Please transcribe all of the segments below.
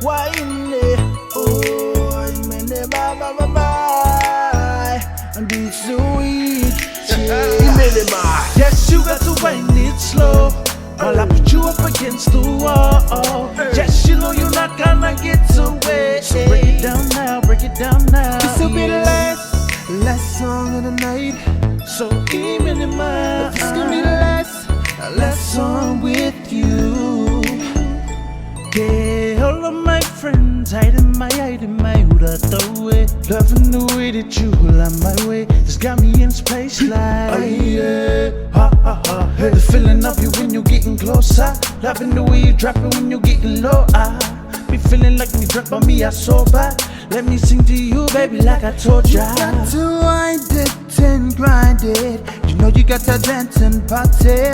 wine it. Oh, mene bye bye bye bye. And be sweet, yes, you got to wind it slow while I put you up against the wall. Yes, you know you're not gonna get away. So break it down now, break it down now. This will be the last song of the night. So keep it in mind. This gonna be the last song with you. Yeah, all of my friends hiding my hood out the way. Loving the way that you lie my way. Just got me in this place like, Oh yeah, ha ha ha. Hey. The feeling of you when you're getting closer. Loving the way you drop it when you're getting low. I be feeling like me drunk, but me I sober. Let me sing to you, baby, like I told ya. you got to wind it and grind it. You know you got to dance and party.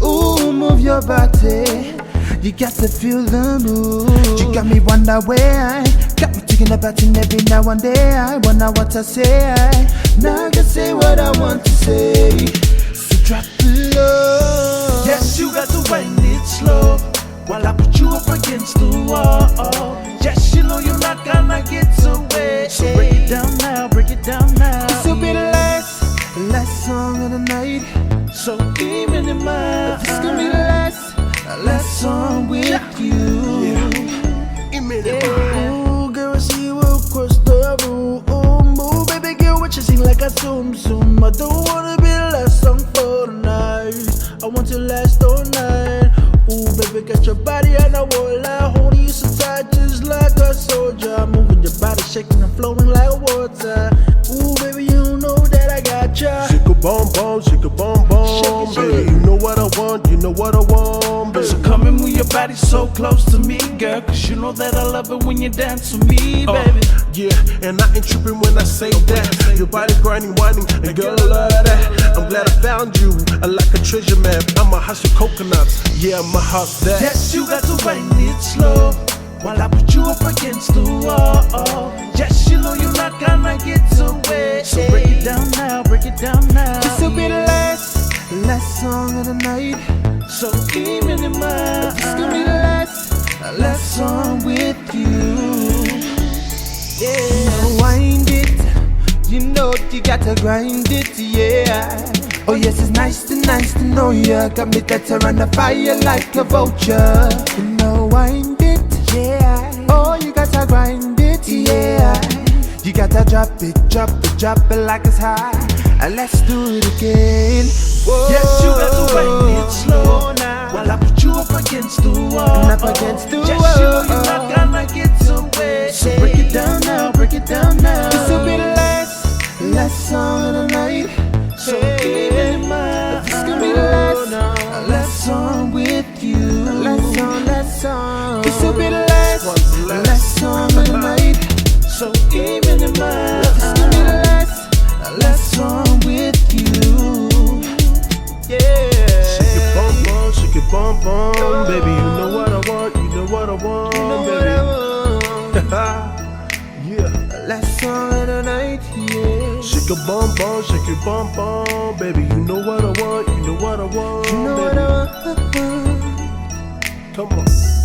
Ooh, move your body. You got to feel the mood. You got me wonder where. Got me thinking about it every now and then. I wonder what I say. Now I can say what I want to say. So drop it low. Yes, you got to wind it slow while I put you up against the wall. Yes, you know you're not gonna get away. So break it down now, break it down now. This will be the last song of the night. So keep it in mind. This gonna be the last song with you. Ooh, girl, I see you across the room. Ooh, baby girl, what you sing like a zoom zoom. I don't wanna be the last song for the night. I want to last all night. Ooh, baby, got your body on the wall. I hold you so tight, just like a soldier. Moving your body, shaking and flowing like water. Ooh, baby, you know that I got ya. Shake a bum bum, shake a bum bum, Shake it, baby. shake it. You know what I want, you know what I want, baby. So come and move your body so close to me, girl. Cause you know that I love it when you dance with me, baby. Yeah, and I ain't tripping when I say that. Your body grinding, whining, and girl, I love that. I'm glad I found you, I like a treasure map. I'ma hustle coconuts, yeah, I'ma house that. Yes, you got to wind it slow while I put you up against the wall. Yes, you know you're not gonna get away. So break it down now, break it down now. This will be the last song of the night. So keep it in mind. This gonna be the last song with you. Yeah, Wind it, you know you gotta grind it, yeah. Oh yes, it's nice to know ya. Got me that around the fire like a vulture. You know, wind it, yeah. Oh, you gotta grind it, yeah. You gotta drop it like it's high. And let's do it again. Whoa. yes, you got to wind it slow while I put you up against the wall. And up against the yes, wall. you know you're not gonna get away. So break it down now, break it down now. This will be the last song of the night. So keep it in mind. This gonna be the last song with you. Last song. This will be the last song of the night. So keep it in mind. This gonna be the last song with you. Yeah. Shake it bum bum, baby. You know what I want, you know what I want, baby. Yeah. Last song of the night, yeah. Shake a shake it bum bum, baby. You know what I want, you know what I want, You know baby. what I want. Come on.